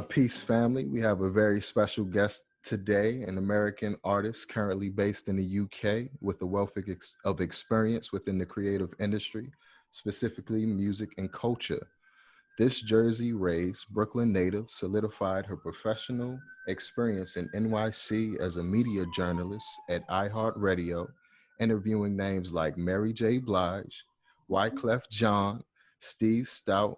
Peace family. We have a very special guest today, an American artist currently based in the UK with a wealth of experience within the creative industry, specifically music and culture. This Jersey raised Brooklyn native solidified her professional experience in NYC as a media journalist at iHeartRadio, interviewing names like Mary J. Blige, Wyclef Jean, Steve Stout,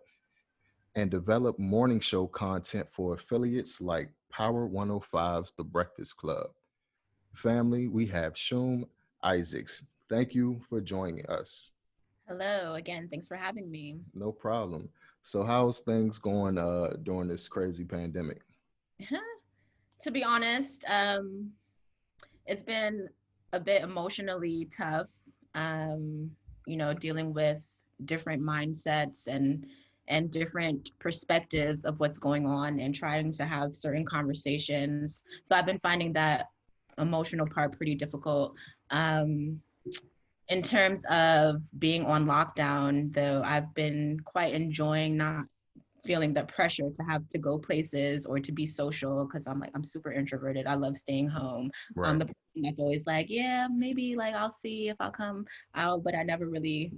and develop morning show content for affiliates like Power 105's The Breakfast Club. Family, we have Shoom Isaacs. Thank you for joining us. Hello again. Thanks for having me. No problem. So, how's things going during this crazy pandemic? To be honest, it's been a bit emotionally tough. Dealing with different mindsets and different perspectives of what's going on and trying to have certain conversations. So I've been finding that emotional part pretty difficult. Um, in terms of being on lockdown, though, I've been quite enjoying not feeling the pressure to have to go places or to be social because I'm super introverted. I love staying home. Right. The person that's always like, yeah, maybe like I'll see if I'll come out, but I never really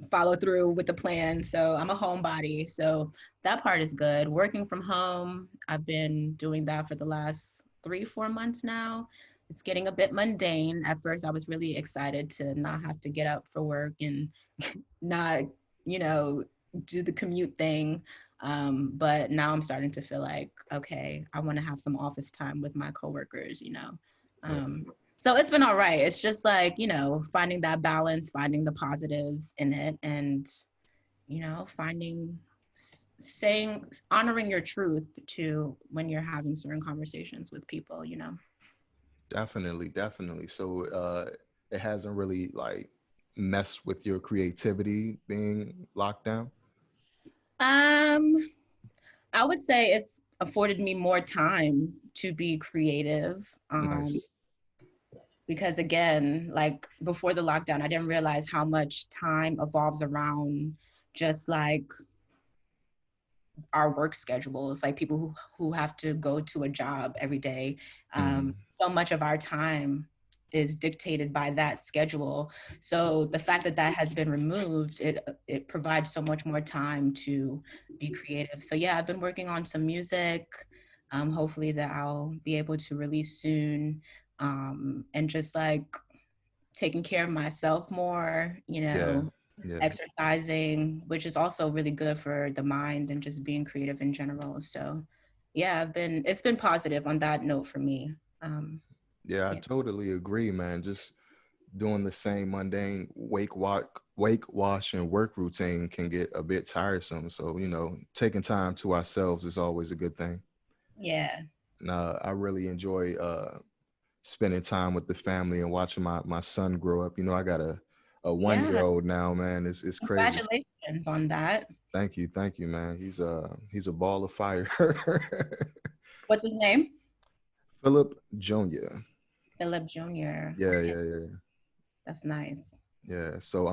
follow through with the plan. So I'm a homebody. So that part is good. Working from home, I've been doing that for the last 3-4 months now. It's getting a bit mundane. At first, I was really excited to not have to get up for work and not, you know, do the commute thing. But now I'm starting to feel like, okay, I want to have some office time with my coworkers. Yeah. So it's been all right. It's just like, finding that balance, finding the positives in it, and, finding, saying, honoring your truth to when you're having certain conversations with people. Definitely, definitely. So, it hasn't really like messed with your creativity being locked down. Um, I would say it's afforded me more time to be creative. Nice. Because again, like before the lockdown, I didn't realize how much time evolves around just like our work schedules, like people who have to go to a job every day. Mhm. So much of our time is dictated by that schedule. So the fact that that has been removed, it provides so much more time to be creative. So yeah, I've been working on some music. Hopefully that I'll be able to release soon. And just like taking care of myself more, Yeah. Yeah. exercising, which is also really good for the mind and just being creative in general. So yeah, it's been positive on that note for me. Um, Yeah, I yeah. totally agree, man. Just doing the same mundane wake, wash, and work routine can get a bit tiresome. So, taking time to ourselves is always a good thing. Yeah. And I really enjoy spending time with the family and watching my son grow up. I got a 1 year Yeah. old now, man. It's crazy. Congratulations on that. Thank you, man. He's a ball of fire. What's his name? Philip Jr. Philip Jr. Yeah, Okay. yeah, yeah, That's nice. yeah. So,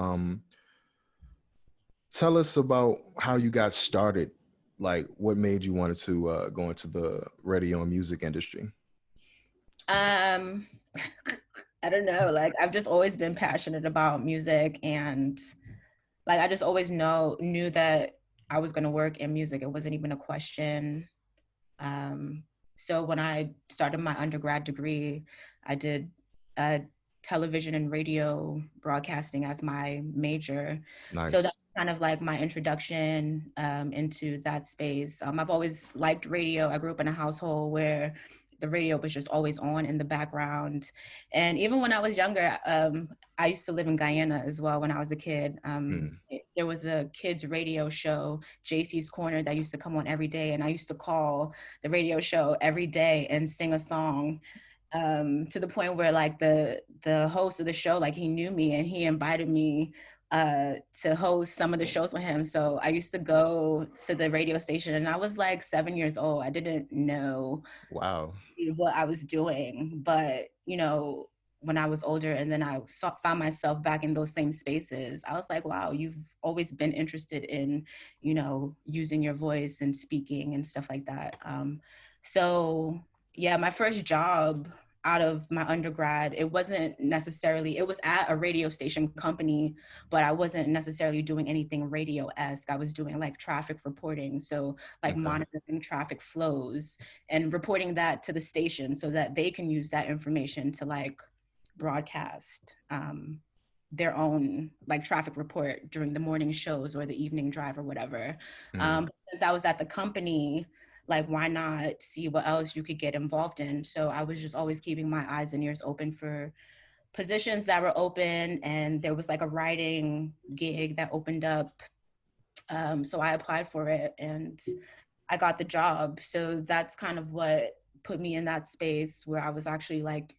tell us about how you got started. Like, what made you wanted to go into the radio and music industry? Um, I don't know. Like I've just always been passionate about music, and like I just always knew that I was going to work in music. It wasn't even a question. Um, so when I started my undergrad degree, I did uh, television and radio broadcasting as my major. So that's Nice. kind of like my introduction into that space. I've always liked radio. I grew up in a household where the radio was just always on in the background. And even when I was younger, I used to live in Guyana as well when I was a kid. Mm. There was a kids radio show, JC's Corner, that used to come on every day. And I used to call the radio show every day and sing a song, to the point where like the host of the show, like he knew me and he invited me to host some of the shows with him. So I used to go to the radio station and I was like 7 years old. I didn't know Wow. what I was doing, but when I was older, and then found myself back in those same spaces. I was like, wow, you've always been interested in, using your voice and speaking and stuff like that. So yeah, my first job out of my undergrad, it was at a radio station company, but I wasn't necessarily doing anything radio-esque. I was doing like traffic reporting. So like Okay. monitoring traffic flows and reporting that to the station so that they can use that information to like broadcast their own like traffic report during the morning shows or the evening drive or whatever. Mm. Since I was at the company, like why not see what else you could get involved in? So I was just always keeping my eyes and ears open for positions that were open, and there was like a writing gig that opened up. So I applied for it and I got the job. So that's kind of what put me in that space where I was actually like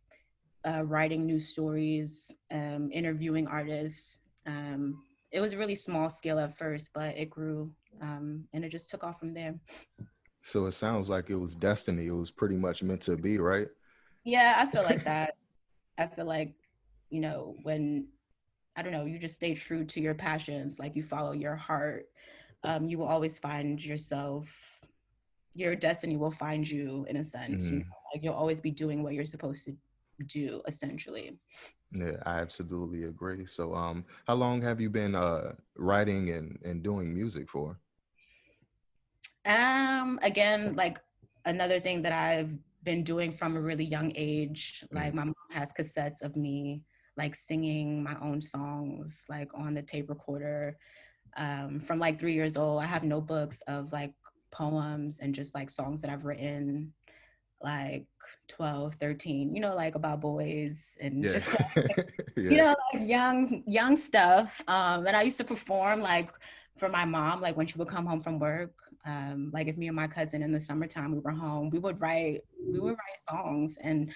writing new stories, interviewing artists. It was really small scale at first, but it grew, and it just took off from there. So it sounds like it was destiny. It was pretty much meant to be, right? Yeah, I feel like that. I feel like, when, I don't know, you just stay true to your passions, like you follow your heart, you will always find yourself, your destiny will find you in a sense, Mm. like you'll always be doing what you're supposed to do, essentially. Yeah, I absolutely agree. So, how long have you been writing and doing music for? Again, like another thing that I've been doing from a really young age, like Mm. my mom has cassettes of me like singing my own songs like on the tape recorder. From like 3 years old, I have notebooks of like poems and just like songs that I've written like 12, 13, like about boys and Yeah, just yeah, like young stuff. And I used to perform like for my mom, like when she would come home from work. Like if me and my cousin in the summertime we were home, we would write songs. And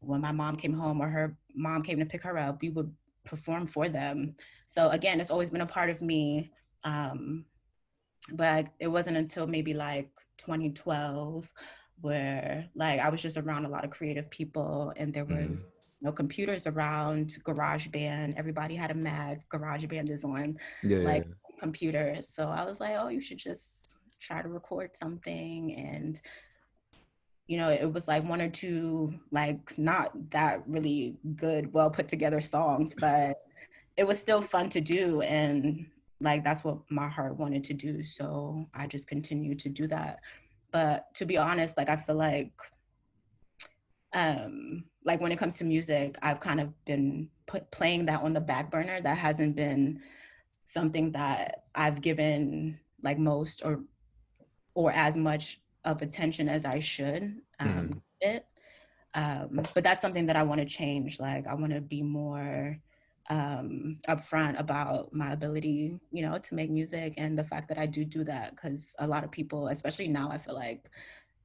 when my mom came home or her mom came to pick her up, we would perform for them. So again, it's always been a part of me. Um, but it wasn't until maybe like 2012 where like I was just around a lot of creative people, and there mm, was no computers around. GarageBand, everybody had a Mac. GarageBand is on yeah, yeah. like computers. So I was like, oh, you should just try to record something. And it was like one or two like not that really good, well put together songs, but it was still fun to do. And like that's what my heart wanted to do, so I just continued to do that. But to be honest, like I feel like when it comes to music, I've kind of been playing that on the back burner. That hasn't been something that I've given like most or as much of attention as I should Mm. it. But that's something that I want to change. Like I want to be more upfront about my ability, to make music, and the fact that I do that. Because a lot of people, especially now, I feel like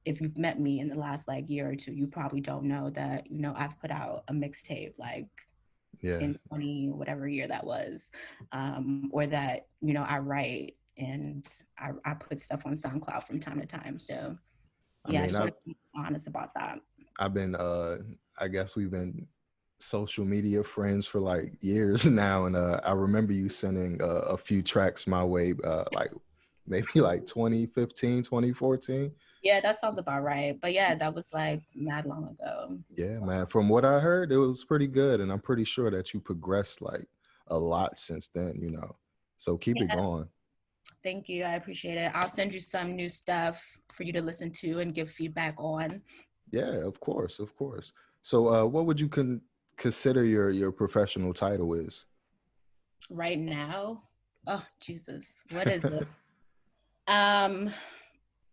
if you've met me in the last like year or two, you probably don't know that, I've put out a mixtape like Yeah. in 20 whatever year that was, or that, I write and I put stuff on SoundCloud from time to time. So I yeah, I mean, just want to be honest about that. I've been I guess we've been social media friends for like years now, and I remember you sending a few tracks my way, like maybe like 2015, 2014. Yeah, that sounds about right. But yeah, that was like mad long ago. Yeah, man. From what I heard, it was pretty good, and I'm pretty sure that you progressed like a lot since then. So keep it Yeah, going. thank you. I appreciate it. I'll send you some new stuff for you to listen to and give feedback on. Yeah, of course, of course. So, what would you consider your professional title is? Right now, oh Jesus, what is it? Um,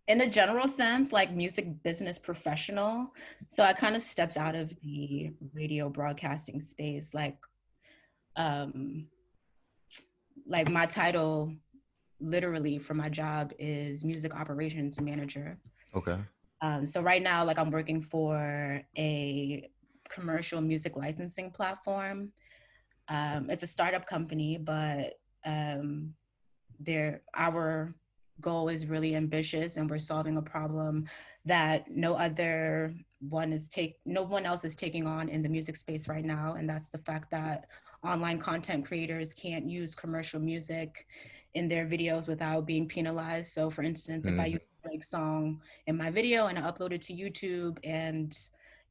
in a general sense, like music business professional. So I kind of stepped out of the radio broadcasting space. Um, like my title literally for my job is music operations manager. Okay. So right now, like I'm working for a commercial music licensing platform. It's a startup company, but um, our goal is really ambitious, and we're solving a problem that no other no one else is taking on in the music space right now, and that's the fact that online content creators can't use commercial music in their videos without being penalized. So for instance, if I Mm-hmm. use a Drake song in my video and I upload it to YouTube and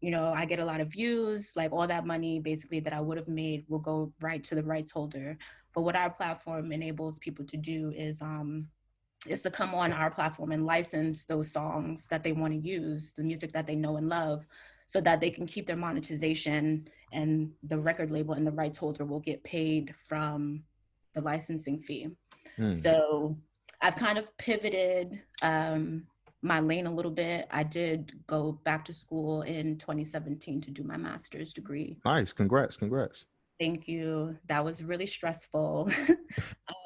I get a lot of views, like all that money basically that I would have made will go right to the rights holder. But what our platform enables people to do is to come on our platform and license those songs that they want to use, the music that they know and love, so that they can keep their monetization, and the record label and the rights holder will get paid from the licensing fee. Mm. So I've kind of pivoted my lane a little bit. I did go back to school in 2017 to do my master's degree. Nice. Congrats. Thank you. That was really stressful.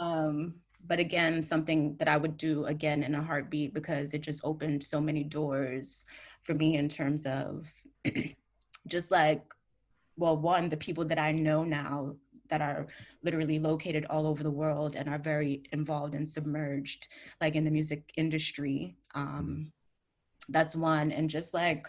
um, but again, something that I would do again in a heartbeat, because it just opened so many doors for me in terms of just like, well, one, the people that I know now that are literally located all over the world and are very involved and submerged, like in the music industry. Mm. That's one. And just like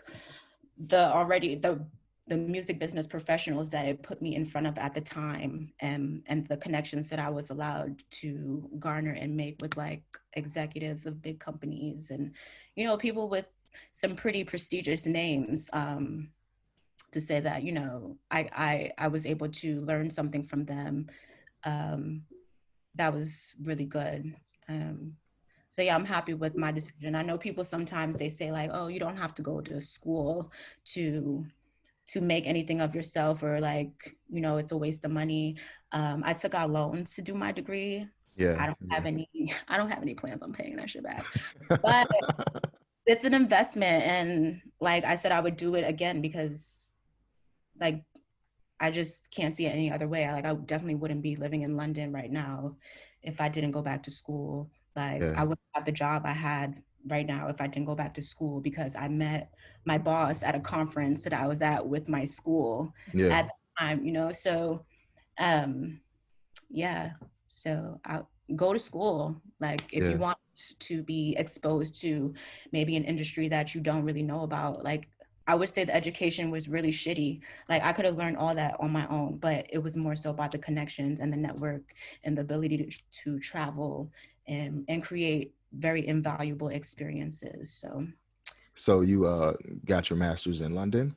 the music business professionals that it put me in front of at the time, and the connections that I was allowed to garner and make with like executives of big companies and people with some pretty prestigious names, to say that I was able to learn something from them. um, that was really good. So yeah, I'm happy with my decision. I know people sometimes they say like, oh, you don't have to go to school to make anything of yourself, or like it's a waste of money. I took out loans to do my degree. Yeah. I don't Yeah. have any I don't have any plans on paying that shit back, but it's an investment, and like I said, I would do it again because like I just can't see it any other way. I definitely wouldn't be living in London right now if I didn't go back to school. Like Yeah. I wouldn't have the job I had right now if I didn't go back to school, because I met my boss at a conference that I was at with my school Yeah. at the time, So um yeah. So I go to school. Like if you Yeah. want to be exposed to maybe an industry that you don't really know about, like I would say the education was really shitty. Like I could have learned all that on my own, but it was more so about the connections and the network and the ability to travel and create very invaluable experiences. So So you got your master's in London?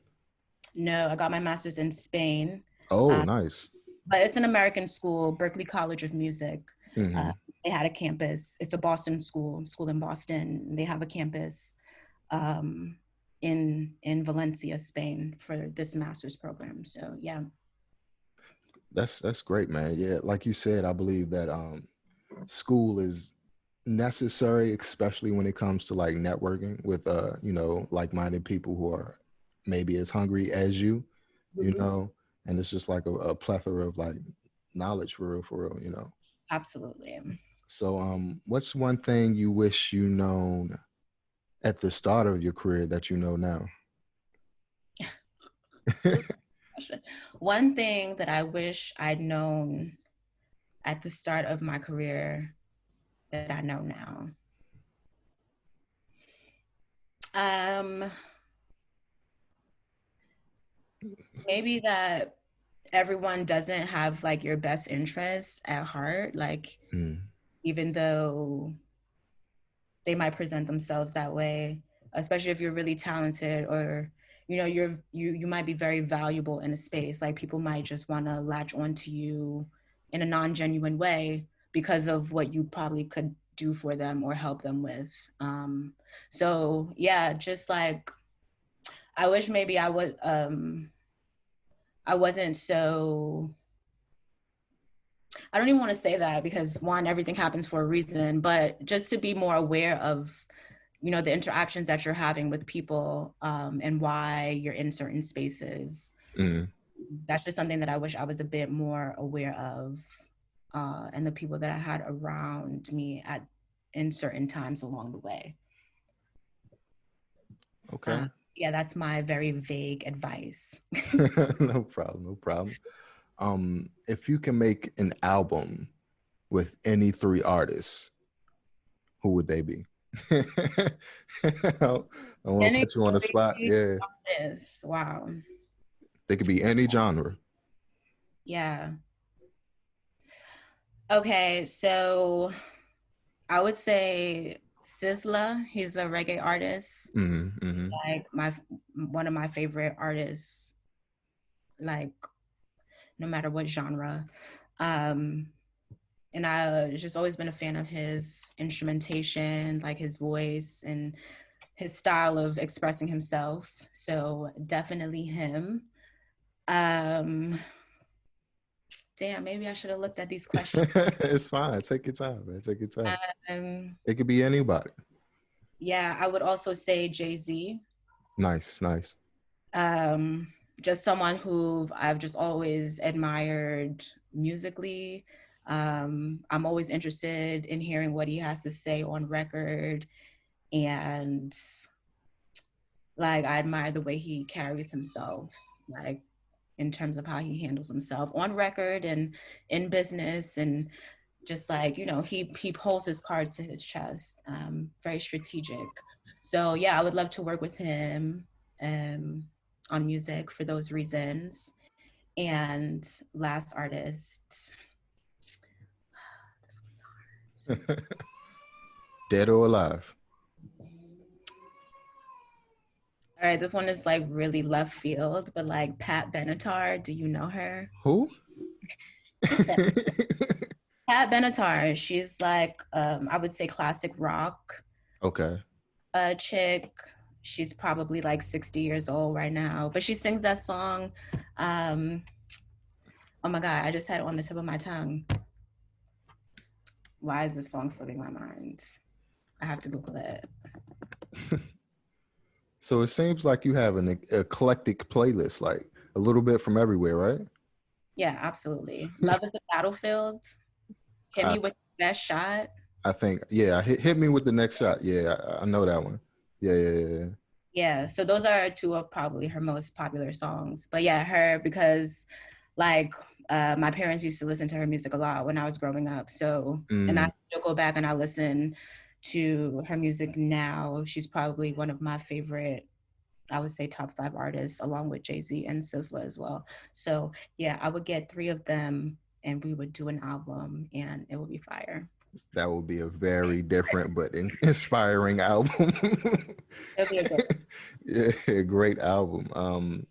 no, I got my master's in Spain. Oh, Um, nice. but it's an American school, Berkeley College of Music. Uh, Mm-hmm. they had a campus. It's a Boston school in Boston. They have a campus um, in Valencia, Spain, for this master's program. So yeah. That's great, man. Yeah, like you said, I believe that school is necessary, especially when it comes to like networking with like-minded people who are maybe as hungry as you Mhm. know, and it's just like a plethora of like knowledge for real. Absolutely. So what's one thing you wish you known at the start of your career that you know now? Ooh, question. One thing that I wish I'd known at the start of my career that I know now. Um, maybe that everyone doesn't have like your best interests at heart. Like Mm, even though they might present themselves that way, especially if you're really talented, or you might be very valuable in a space. Like people might just want to latch onto you in a non-genuine way because of what you probably could do for them or help them with. So yeah, just like I wish maybe I wasn't so, I don't even want to say that, because one, everything happens for a reason, but just to be more aware of the interactions that you're having with people, and why you're in certain spaces. mm. That's just something that I wish I was a bit more aware of, and the people that I had around me in certain times along the way. Okay. Yeah, that's my very vague advice. No problem, no problem. If you can make an album with any three artists, who would they be? I don't want to Any put you on the spot. crazy Yeah, artists. Wow. they could be any genre. Yeah. Okay, so I would say Sizzla. He's a reggae artist. Mm-hmm. Like one of my favorite artists. Like no matter what genre. Um, and I just always been a fan of his instrumentation, like his voice and his style of expressing himself. So definitely him. Um, damn, maybe I should have looked at these questions. It's fine. Take your time, man. Take your time. Um, It could be anybody. yeah, I would also say Jay-Z. Nice, nice. Um, just someone who I've just always admired musically. I'm always interested in hearing what he has to say on record, and like I admire the way he carries himself, like in terms of how he handles himself on record and in business, and just like he holds his cards to his chest. Very strategic. So yeah, I would love to work with him um, on music for those reasons. And last artist, this one's hard. Dead or alive? All right, this one is like really left field, but like Pat Benatar, do you know her? Who? Pat Benatar, she's like I would say classic rock Okay. chick. She's probably like 60 years old right now, but she sings that song. Um, oh my God, I just had it on the tip of my tongue. Why is this song slipping my mind? I have to Google it. So it seems like you have an eclectic playlist, like a little bit from everywhere, right? Yeah, absolutely. Love is the Battlefield. Hit I me with the best shot. I think, yeah. Hit me with the next shot. Yeah, I know that one. Yeah, yeah, yeah. Yeah, so those are two of probably her most popular songs. But yeah, her because like my parents used to listen to her music a lot when I was growing up. So and I Mm, still go back and I listen to her music now. She's probably one of my favorite, I would say top 5 artists, along with Jay-Z and SZA as well. So yeah, I would get 3 of them and we would do an album and it would be fire. that will be a very different but inspiring album. It'll be a good Yeah, great album.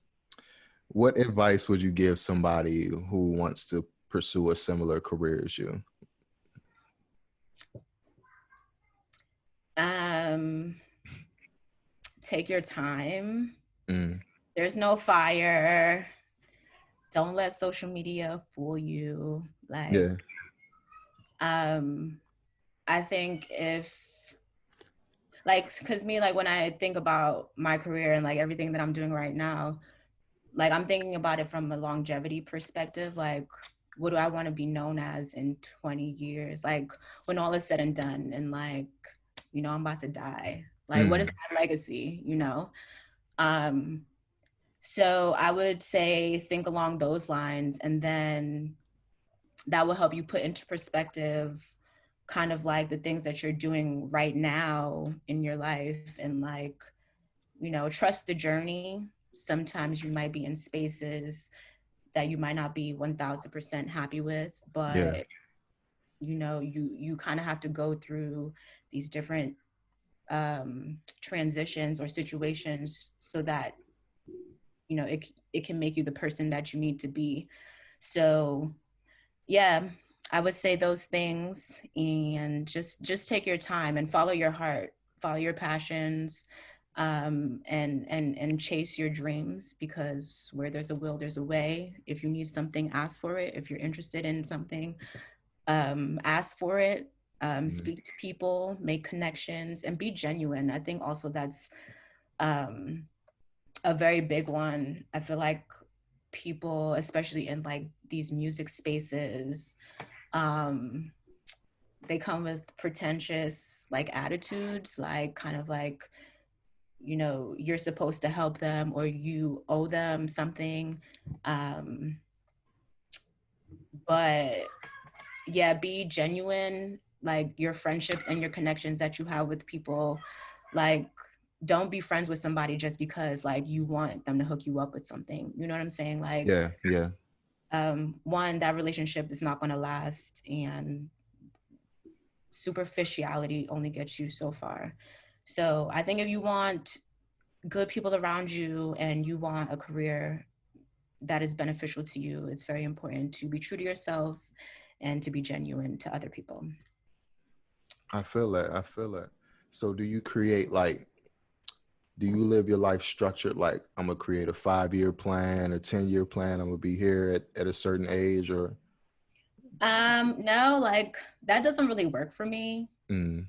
What advice would you give somebody who wants to pursue a similar career as you? um take your time. Mm, There's no fire. Don't let social media fool you. Like, yeah. um, I think if like, cause me, like when I think about my career and like everything that I'm doing right now, like I'm thinking about it from a longevity perspective. Like, what do I want to be known as in 20 years? Like when all is said and done, and like, I'm about to die. Like, what is Mm, my legacy? Um, so I would say think along those lines, and then that will help you put into perspective kind of like the things that you're doing right now in your life, and like, trust the journey. Sometimes you might be in spaces that you might not be 1000% happy with, yeah. but you kind of have to go through these different transitions or situations so that it can make you the person that you need to be. So yeah, I would say those things, and just take your time and follow your heart, follow your passions, and chase your dreams, because where there's a will there's a way. If you need something, ask for it. If you're interested in something, ask for it. Mm, Speak to people, make connections, and be genuine. I think also that's um, a very big one. I feel like people, especially in like these music spaces, um, they come with pretentious like attitudes, like kind of like, you're supposed to help them or you owe them something. Um, but yeah, be genuine, like your friendships and your connections that you have with people. Like, don't be friends with somebody just because like you want them to hook you up with something. You know what I'm saying? Like, Yeah, yeah. one, that relationship is not going to last, and superficiality only gets you so far. So I think if you want good people around you and you want a career that is beneficial to you, it's very important to be true to yourself and to be genuine to other people. I feel that. I feel that. So do you create like do you live your life structured like I'm gonna create a 5-year plan, a 10-year plan, I'm gonna be here at a certain age or No, like that doesn't really work for me. mm,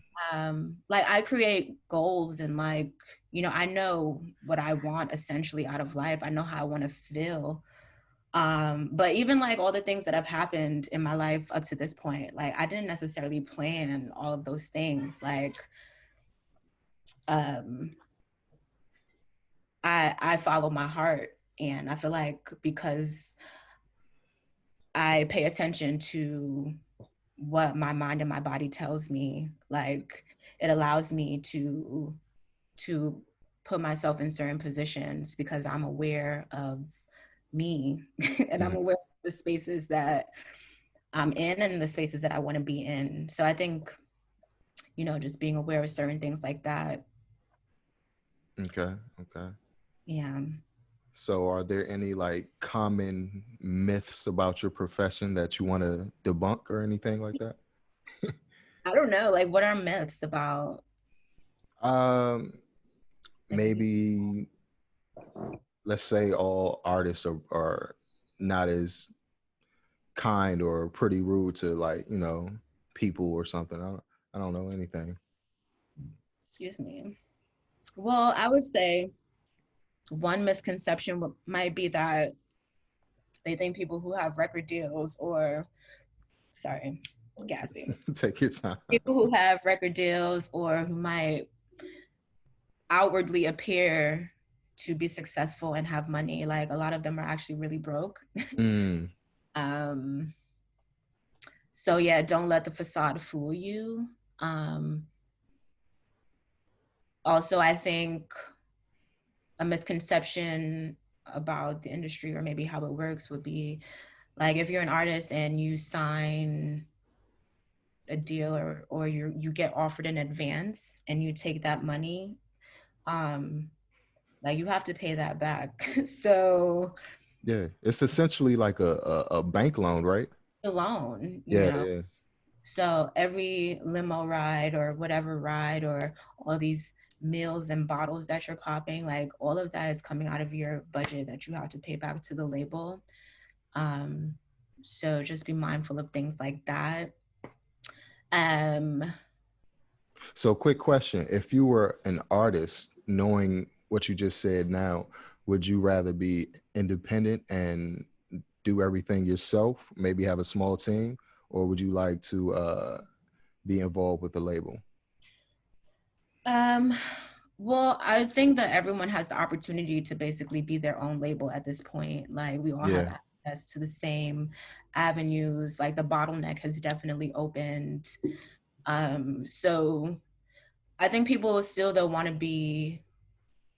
Like I create goals and like, I know what I want essentially out of life. I know how I want to feel. But even like all the things that have happened in my life up to this point, like I didn't necessarily plan all of those things. Like um I follow my heart, and I feel like because I pay attention to what my mind and my body tells me, like it allows me to put myself in certain positions because I'm aware of me and I'm mm, aware of the spaces that I'm in and the spaces that I want to be in. So I think, just being aware of certain things like that. okay, okay. Yeah. So are there any like common myths about your profession that you want to debunk or anything like that? I don't know. Like, what are myths about? um Like, if you, Maybe let's say all artists are not as kind or pretty rude to like people or something. I don't know anything. excuse me. Well, I would say one misconception might be that they think people who have record deals or, sorry, gassy. Take your time. People who have record deals or who might outwardly appear to be successful and have money, like a lot of them are actually really broke. Mm, um, so yeah, don't let the facade fool you. Um, Also, I think a misconception about the industry or maybe how it works would be like if you're an artist and you sign a deal or you get offered in advance and you take that money, um like you have to pay that back. So yeah, it's essentially like a bank loan, right? the loan, Yeah, yeah, so every limo ride or whatever ride or all these meals and bottles that you're popping, like all of that is coming out of your budget that you have to pay back to the label. um so just be mindful of things like that. um So, quick question: if you were an artist, knowing what you just said now, would you rather be independent and do everything yourself, maybe have a small team, or would you like to be involved with the label? Um, well, I think that everyone has the opportunity to basically be their own label at this point. Like we all have Yeah, access to the same avenues. Like the bottleneck has definitely opened. So I think people still though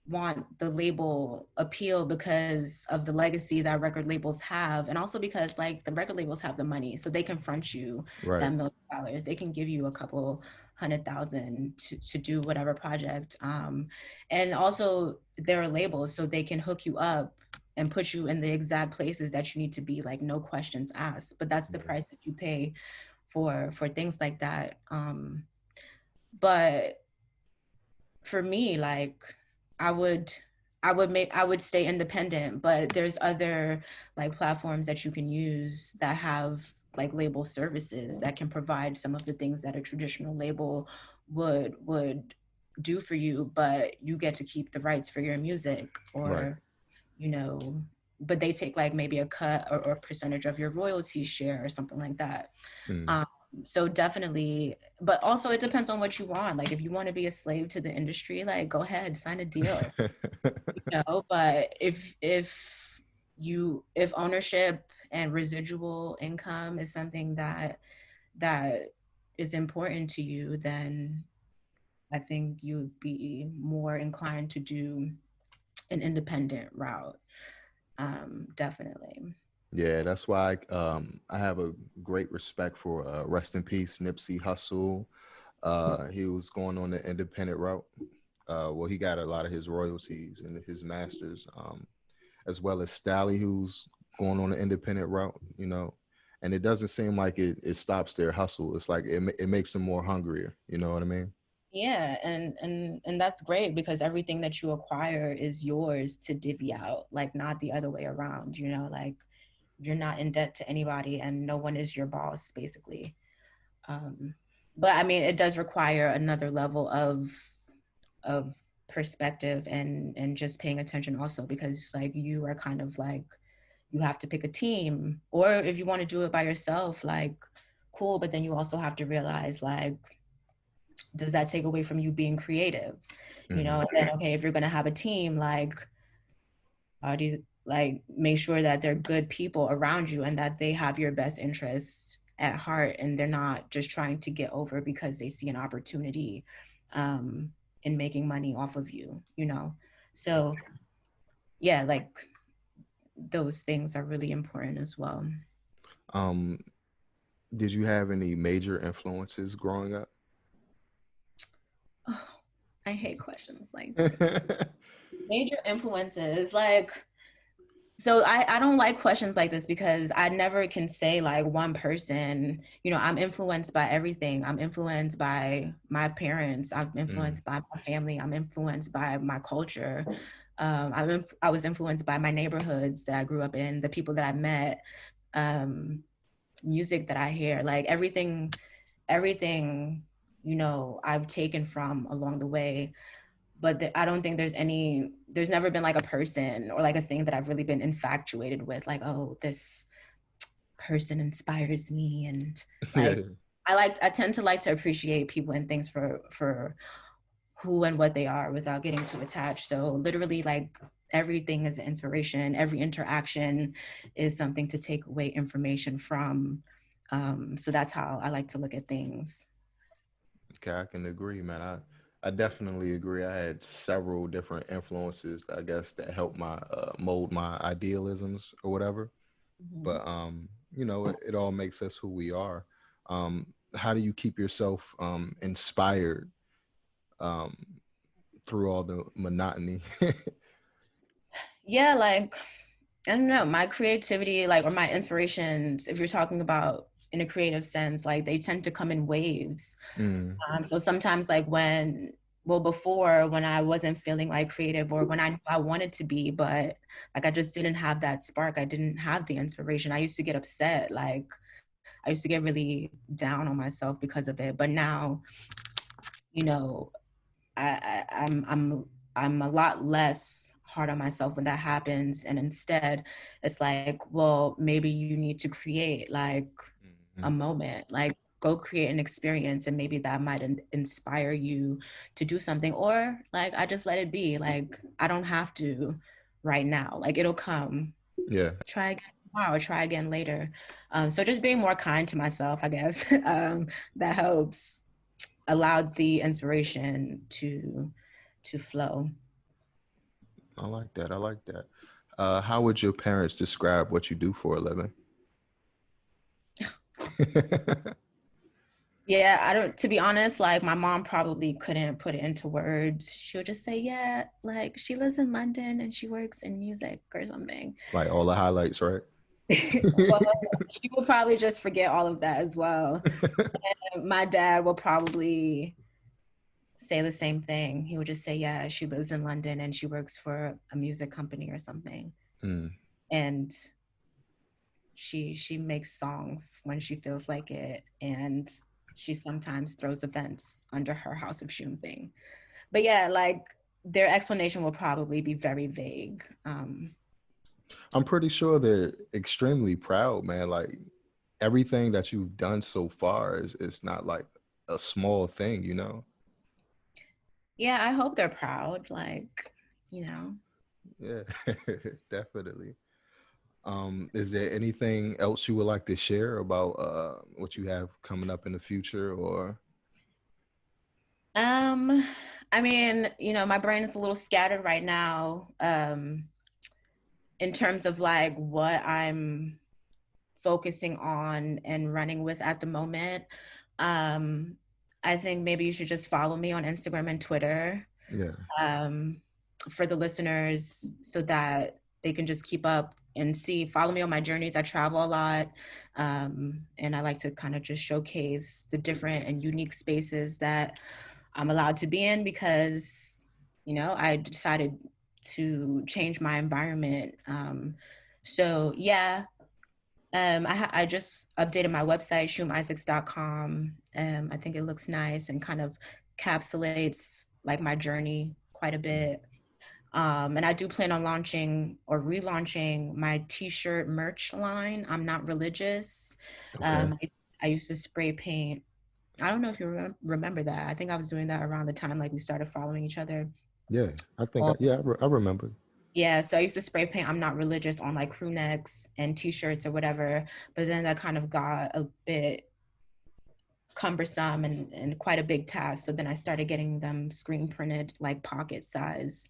want the label appeal because of the legacy that record labels have, and also because like the record labels have the money, so they can front you right. that $1 million. They can give you a couple 100,000 to do whatever project. And also there are labels, so they can hook you up and put you in the exact places that you need to be, like no questions asked. But that's the Yeah. price that you pay for things like that. But for me, like I would I would stay independent, but there's other like platforms that you can use that have like label services that can provide some of the things that a traditional label would do for you, but you get to keep the rights for your music, Right. or you know but they take like maybe a cut or percentage of your royalty share or something like that. Mm. um, so definitely, but also it depends on what you want. Like if you want to be a slave to the industry, like go ahead, sign a deal. But if ownership and residual income is something that is important to you, then I think you'd be more inclined to do an independent route. Definitely. Yeah, that's why I have a great respect for rest in peace Nipsey Hussle. He was going on the independent route. Well, he got a lot of his royalties and his masters, as well as Stally, who's going on the independent route. And it doesn't seem like it stops their hustle. It's like it makes them more hungrier. You know what I mean? Yeah, and that's great because everything that you acquire is yours to divvy out, like not the other way around, like you're not in debt to anybody and no one is your boss basically. Um, but I mean, it does require another level of perspective and just paying attention also because like you are kind of like you have to pick a team, or if you want to do it by yourself, like cool, but then you also have to realize like does that take away from you being creative, Hmm. and then okay, if you're going to have a team, like are these like make sure that they're good people around you and that they have your best interests at heart and they're not just trying to get over because they see an opportunity um in making money off of you. So yeah, like those things are really important as well. Um, did you have any major influences growing up? Oh, I hate questions like this. Major influences, like, so I don't like questions like this because I never can say like one person. I'm influenced by everything. I'm influenced by my parents. I'm Mm. influenced by my family. I'm influenced by my culture. I was influenced by my neighborhoods that I grew up in, the people that I met, um, music that I hear, like everything, I've taken from along the way. But I don't think there's never been like a person or like a thing that I've really been infatuated with, like, oh, this person inspires me. And like, Yeah. I tend to like to appreciate people and things for who and what they are without getting too attached. So literally, like, everything is an inspiration. Every interaction is something to take away information from. So that's how I like to look at things. Okay, I can agree, man. I definitely agree. I had several different influences, I guess, that helped my mold my idealisms or whatever. Mhm. But it all makes us who we are. How do you keep yourself inspired um, through all the monotony? Yeah, like I don't know, my creativity, like, or my inspirations, if you're talking about in a creative sense, like they tend to come in waves. Mm, So sometimes, like well, before when I wasn't feeling like creative or when I knew I wanted to be, but like I just didn't have that spark, I didn't have the inspiration. I used to get upset, like I used to get really down on myself because of it. But now, you know, I'm a lot less hard on myself when that happens, and instead it's like, well, maybe you need to create like a mhm. moment, like go create an experience, and maybe that might inspire you to do something, or like I just let it be, like I don't have to right now, like it'll come. Yeah, Try again tomorrow or try again later. So just being more kind to myself, I guess, that helps allowed the inspiration to flow. I like that. I like that. How would your parents describe what you do for a living? Yeah, I don't, to be honest, like my mom probably couldn't put it into words. She would just say, yeah, like she lives in London and she works in music or something. Like all the highlights, right? Well, she will probably just forget all of that as well. And my dad will probably say the same thing. He would just say, yeah, she lives in London and she works for a music company or something. Mm, And she makes songs when she feels like it, and she sometimes throws events under her House of Shoom thing. But yeah, like their explanation will probably be very vague. I'm pretty sure they're extremely proud, man. Like everything that you've done so far is not like a small thing, you know? Yeah, I hope they're proud, like, you know. Yeah, definitely. Is there anything else you would like to share about what you have coming up in the future, or? Um, I mean, my brain is a little scattered right now, in terms of like what I'm focusing on and running with at the moment. Um, I think maybe you should just follow me on Instagram and Twitter, Yeah. um, for the listeners so that they can just keep up and follow me on my journeys. I travel a lot. And I like to kind of just showcase the different and unique spaces that I'm allowed to be in because, I decided to change my environment. So yeah, I just updated my website, shoomisaacs.com. I think it looks nice and kind of encapsulates like my journey quite a bit. And I do plan on launching or relaunching my t-shirt merch line. I'm not religious. Okay. I used to spray paint. I don't know if you remember that. I think I was doing that around the time like we started following each other. Yeah, I think Well, I remember. yeah, so I used to spray paint I'm not religious on like crew necks and t-shirts or whatever, but then that kind of got a bit cumbersome and quite a big task. So then I started getting them screen printed like pocket size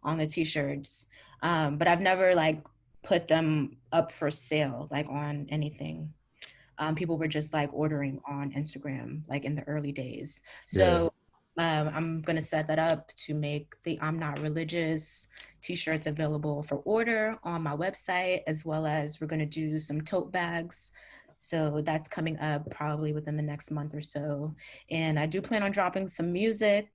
on the t-shirts. But I've never like put them up for sale like on anything. People were just like ordering on Instagram, like in the early days. Yeah. So I'm gonna set that up to make the I'm Not Religious t-shirts available for order on my website, as well as we're gonna do some tote bags. So that's coming up probably within the next month or so. And I do plan on dropping some music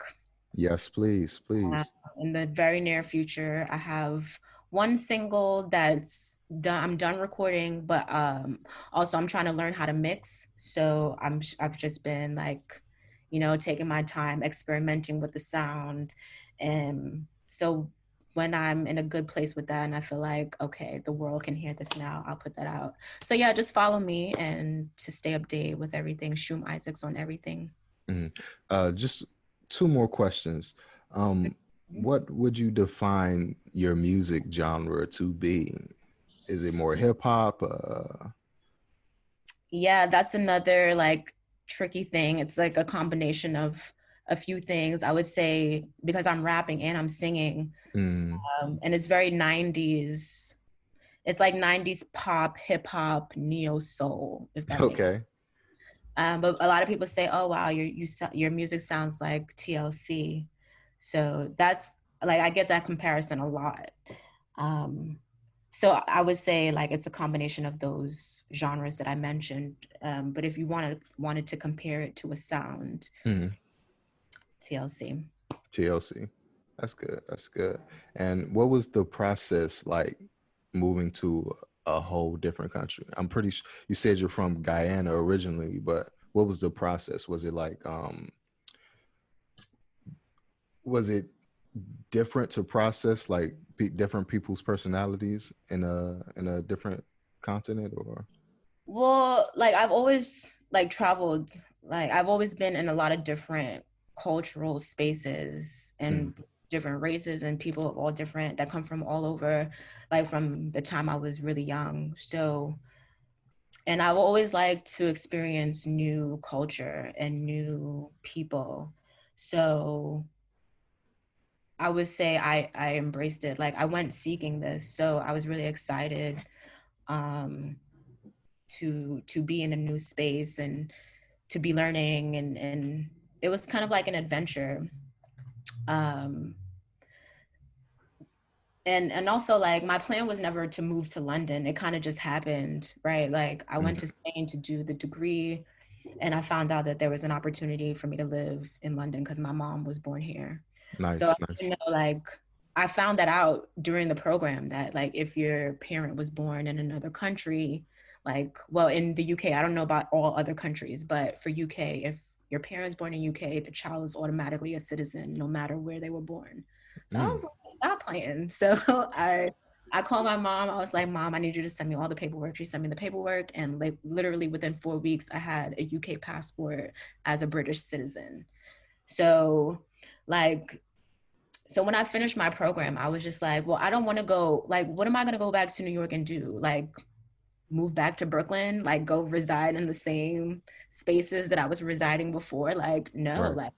Yes, please, uh, please. in the very near future. I have one single that's done. I'm done recording, but also I'm trying to learn how to mix. So I've just been like, taking my time experimenting with the sound, and so when I'm in a good place with that, and I feel like okay, the world can hear this now, I'll put that out. So yeah, just follow me and to stay updated with everything. Shoom Isaacs on everything. Mhm. Just two more questions. What would you define your music genre to be? Is it more hip hop? Yeah, that's another like tricky thing. It's like a combination of a few things. I would say because I'm rapping and I'm singing, Mm, and it's very 90s. It's like 90s pop, hip hop, neo soul, if that makes. okay. But a lot of people say, "Oh wow, your music sounds like TLC." So that's like I get that comparison a lot. Um, so I would say like it's a combination of those genres that I mentioned. But if you wanted to compare it to a sound, Mm, TLC. TLC. That's good. That's good. And what was the process like moving to a whole different country? I'm pretty sure you said you're from Guyana originally, but what was the process? Was it like was it different to process like different people's personalities in a different continent, or? Well, like I've always like traveled, like I've always been in a lot of different cultural spaces Mm, and different races and people of all different that come from all over, like from the time I was really young. So, and I've always liked to experience new culture and new people. So I would say I embraced it. Like I went seeking this. So I was really excited um to be in a new space and to be learning and it was kind of like an adventure. Um and also like my plan was never to move to London. It kind of just happened, right? Like I went to mm, Spain to do the degree and I found out that there was an opportunity for me to live in London because my mom was born here. So I nice, nice. didn't know like I found that out during the program that like if your parent was born in another country, like well in the UK, I don't know about all other countries, but for UK, if your parents born in UK, the child is automatically a citizen no matter where they were born. So I Mm, was like, stop playing. So I called my mom. I was like, Mom, I need you to send me all the paperwork. She sent me the paperwork. And like literally within 4 weeks, I had a UK passport as a British citizen. So like So when I finished my program, I was just like, well, I don't want to go, like, what am I going to go back to New York and do? Like, move back to Brooklyn, like go reside in the same spaces that I was residing before? Like, no, Right. like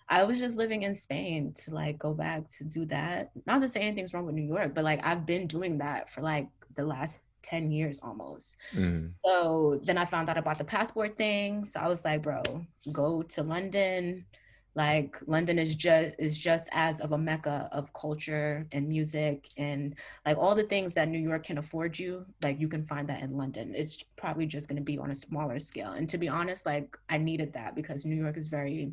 I was just living in Spain to like go back to do that. Not to say anything's wrong with New York, but like I've been doing that for like the last 10 years almost. Mm. So then I found out about the passport thing. So I was like, bro, go to London. Like London is just as of a mecca of culture and music and like all the things that New York can afford you, like you can find that in London. It's probably just going to be on a smaller scale. And to be honest, like I needed that because New York is very,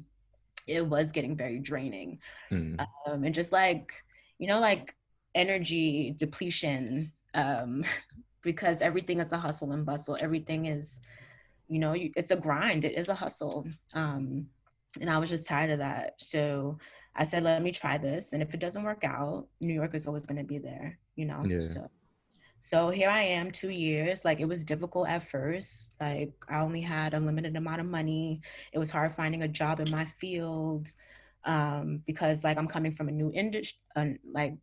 it was getting very draining. Mm. And just like, like energy depletion, because everything is a hustle and bustle. Everything is, it's a grind. It is a hustle. And I was just tired of that. So I said, let me try this. And if it doesn't work out, New York is always going to be there, Yeah. So here I am, 2 years. Like it was difficult at first. Like I only had a limited amount of money. It was hard finding a job in my field, because like I'm coming from a new industry, like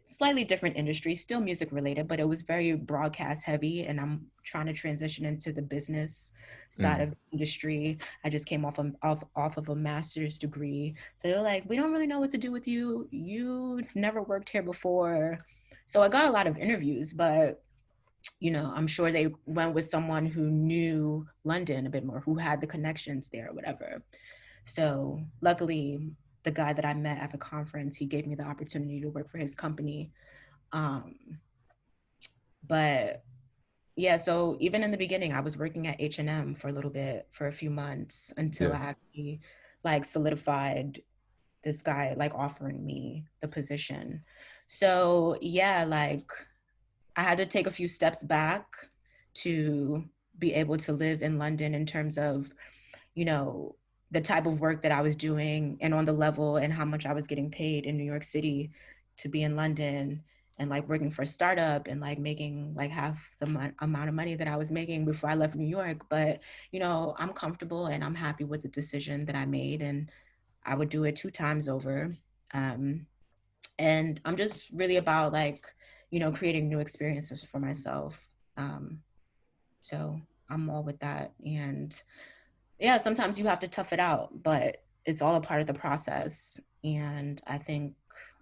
slightly different industry, still music related, but it was very broadcast heavy. And I'm trying to transition into the business side Mm. of the industry. I just came off of a master's degree. So they're like, we don't really know what to do with you. You've never worked here before. So I got a lot of interviews, but I'm sure they went with someone who knew London a bit more, who had the connections there or whatever. So luckily, the guy that I met at the conference, he gave me the opportunity to work for his company. Um, but yeah, so even in the beginning, I was working at H&M for a little bit, for a few months until Yeah. I actually like solidified this guy like offering me the position. So yeah, like I had to take a few steps back to be able to live in London in terms of, you know, the type of work that I was doing and on the level and how much I was getting paid in New York City to be in London and like working for a startup and like making like half the amount of money that I was making before I left New York. But, I'm comfortable and I'm happy with the decision that I made, and I would do it 2 times over. Um, and I'm just really about like, creating new experiences for myself. Um, so I'm all with that. And yeah, sometimes you have to tough it out, but it's all a part of the process. And I think,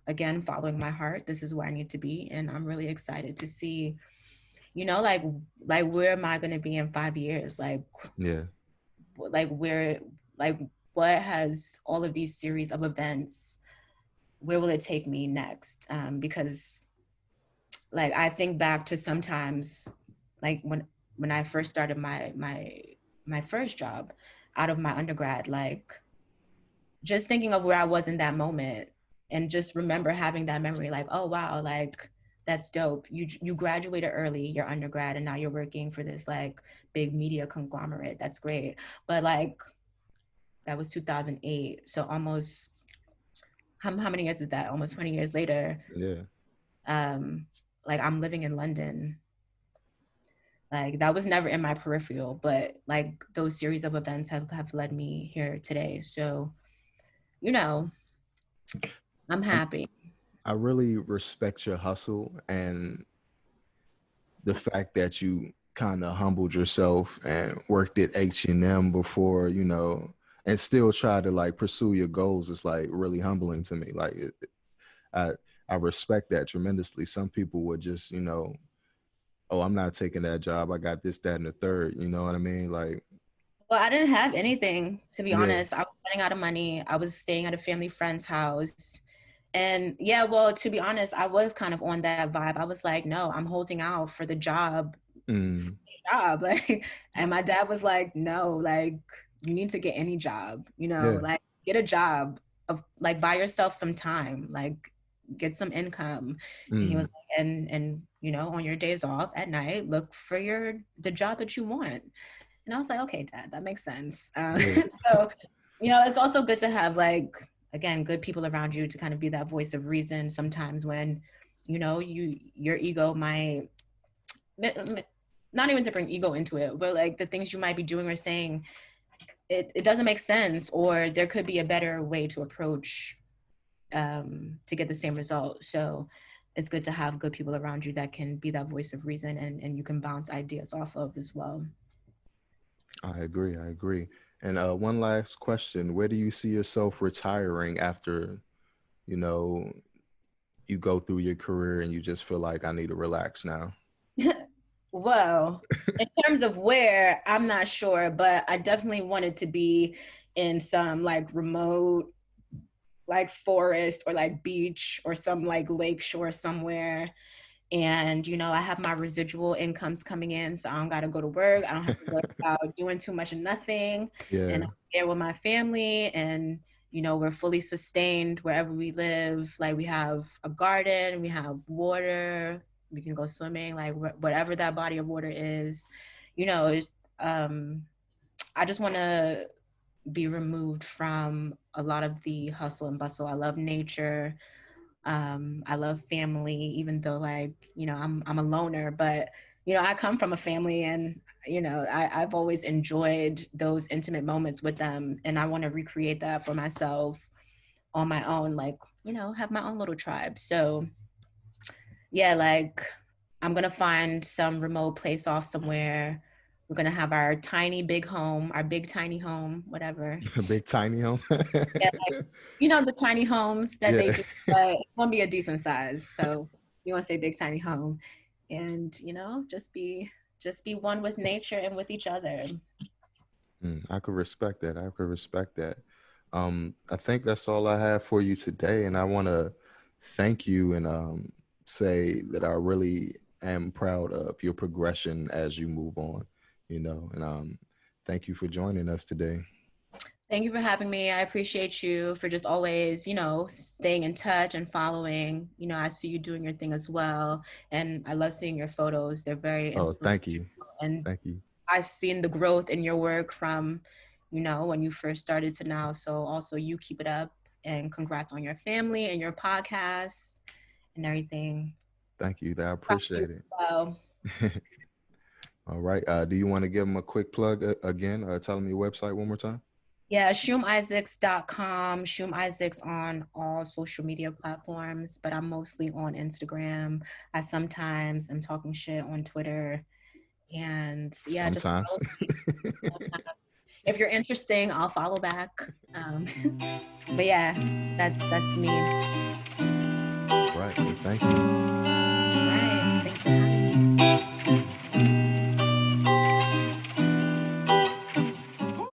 again, following my heart, this is where I need to be. And I'm really excited to see, like where am I going to be in 5 years? Yeah. Like where, like what has all of these series of events, where will it take me next? Because like I think back to sometimes like when I first started my first job out of my undergrad, like just thinking of where I was in that moment and just remember having that memory like, oh wow, like that's dope. You graduated early, your undergrad, and now you're working for this like big media conglomerate. That's great. But like that was 2008. So almost how many years is that? Almost 20 years later. Yeah. Um like I'm living in London. Like that was never in my peripheral, but like those series of events have led me here today. So, you know, I'm I'm, happy. I really respect your hustle and the fact that you kind of humbled yourself and worked at H&M before, and still try to like pursue your goals is like really humbling to me. Like I I respect that tremendously. Some people would just, oh, I'm not taking that job. I got this, that, and the third. You know what I mean? Like, Well, I didn't have anything, to be yeah. honest. I was running out of money. I was staying at a family friend's house. And yeah, well, to be honest, I was kind of on that vibe. I was like, no, I'm holding out for the job, Mm, Like, and my dad was like, no, like, you need to get any job, yeah. like, get a job of like buy yourself some time, like, get some income. And he was Mm, like, and on your days off at night, look for the job that you want. And I was like, okay, Dad, that makes sense. yeah. So, it's also good to have like, again, good people around you to kind of be that voice of reason sometimes when, your ego might, not even to bring ego into it, but like the things you might be doing or saying, it doesn't make sense, or there could be a better way to approach to get the same result. So it's good to have good people around you that can be that voice of reason, and you can bounce ideas off of as well. I agree. I agree. And one last question: where do you see yourself retiring after, you know, you go through your career and you just feel like I need to relax now? Well, in terms of where, I'm not sure, but I definitely wanted to be in some like remote, like forest or like beach or some like lake shore somewhere. And, I have my residual incomes coming in, so I don't got to go to work. I don't have to worry about doing too much of nothing. And Yeah. I'm there with my family, and, we're fully sustained wherever we live. Like, we have a garden, we have water, we can go swimming, like whatever that body of water is, you know, um, I just want to be removed from a lot of the hustle and bustle. I love nature. I love family, even though like, I'm a loner, but I come from a family, and I've always enjoyed those intimate moments with them, and I want to recreate that for myself on my own, like, have my own little tribe. So yeah, like I'm gonna find some remote place off somewhere. We're gonna have our tiny big home, our big tiny home, whatever. A big tiny home. Yeah, like, the tiny homes that they Yeah. do, but it's gonna be a decent size. So you want to say big tiny home, and just be one with nature and with each other. I could respect that. I could respect that. I think that's all I have for you today, and I want to thank you and say that I really am proud of your progression as you move on. And thank you for joining us today. Thank you for having me. I appreciate you for just always, staying in touch and following. I see you doing your thing as well, and I love seeing your photos. They're very Oh, inspirational, thank you, and thank you, I've seen the growth in your work from, when you first started to now. So also you keep it up, and congrats on your family and your podcast and everything. thank you. I Proud of you appreciate it. as well. All right. Do you want to give them a quick plug again? Tell them your website one more time. Yeah, ShoomIsaacs.com. Shoom Isaacs on all social media platforms, but I'm mostly on Instagram. I sometimes am talking shit on Twitter. And yeah, just Sometimes. follow me. If you're interesting, I'll follow back. But yeah, that's me. Right. Well, thank you.